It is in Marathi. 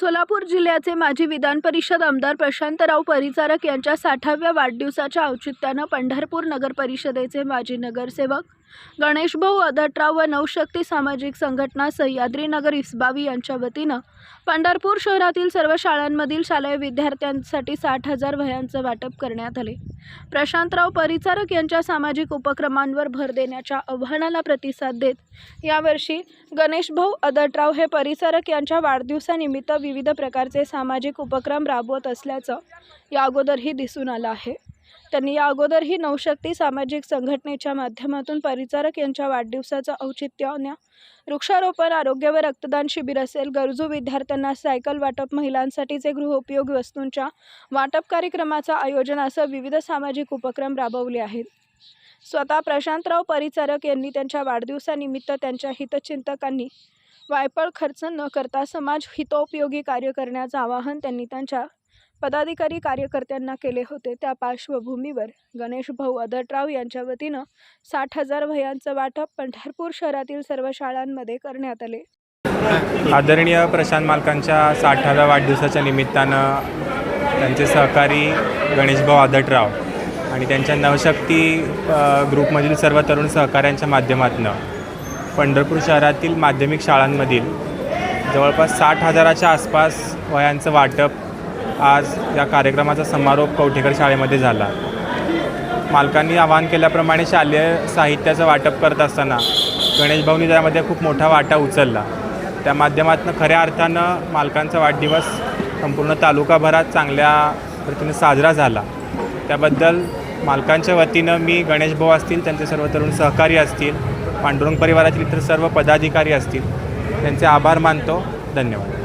सोलापूर जिल्ह्याचे माजी विधान परिषद आमदार प्रशांतराव परिचारक यांच्या 60व्या वाढदिवसाच्या औचित्यानं पंढरपूर नगर परिषदेचे माजी नगरसेवक गणेशभाऊ अदटराव व नवशक्ती सामाजिक संघटना सह्याद्रीनगर इस्बावी यांच्या वतीनं पंढरपूर शहरातील सर्व शाळांमधील शालेय विद्यार्थ्यांसाठी 60,000 वह्यांचं वाटप करण्यात आले। प्रशांतराव परिचारक यांच्या सामाजिक उपक्रमांवर भर देण्याच्या आव्हानाला प्रतिसाद देत यावर्षी गणेशभाऊ अदटराव हे परिचारक यांच्या वाढदिवसानिमित्त विविध प्रकारचे सामाजिक उपक्रम राबवत असल्याचं या अगोदरही दिसून आलं आहे। त्यांनी या अगोदरही नवशक्ती सामाजिक संघटनेच्या माध्यमातून परिचारक यांच्या वाढदिवसाचं औचित्याने वृक्षारोपण, आरोग्य व रक्तदान शिबिर असेल, गरजू विद्यार्थ्यांना सायकल वाटप, महिलांसाठीचे गृहोपयोगी वस्तूंच्या वाटप कार्यक्रमाचं आयोजन असं विविध सामाजिक उपक्रम राबवले आहेत। स्वतः प्रशांतराव परिचारक यांनी त्यांच्या वाढदिवसानिमित्त त्यांच्या हितचिंतकांनी वायफळ खर्च न करता समाज हितोपयोगी कार्य करण्याचं आवाहन त्यांनी त्यांच्या पदाधिकारी कार्यकर्त्यांना केले होते। त्या पार्श्वभूमीवर गणेशभाऊ अदटराव यांच्या वतीनं 60,000 वह्यांचं वाटप पंढरपूर शहरातील सर्व शाळांमध्ये करण्यात आले। आदरणीय प्रशांत मालकांच्या 60व्या वाढदिवसाच्या निमित्तानं त्यांचे सहकारी गणेशभाऊ अदटराव आणि त्यांच्या नवशक्ती ग्रुपमधील सर्व तरुण सहकाऱ्यांच्या माध्यमातून पंढरपूर शहरातील माध्यमिक शाळांमधील जवळपास 60,000च्या आसपास वह्यांचं वाटप आज या कार्यक्रमाचा समारोप कवठेकर शाळेमध्ये झाला। मालकांनी आवाहन केल्याप्रमाणे शालेय साहित्याचं वाटप करत असताना गणेशभाऊंनी त्यामध्ये खूप मोठा वाटा उचलला। त्या माध्यमातून खऱ्या अर्थानं मालकांचा वाढदिवस संपूर्ण तालुकाभरात चांगल्या रीतीने साजरा झाला। त्याबद्दल मालकांच्या वतीनं मी गणेशभाऊ असतील, त्यांचे सर्व तरुण सहकारी असतील, पांडुरंग परिवारातील इतर सर्व पदाधिकारी असतील, त्यांचे आभार मानतो। धन्यवाद।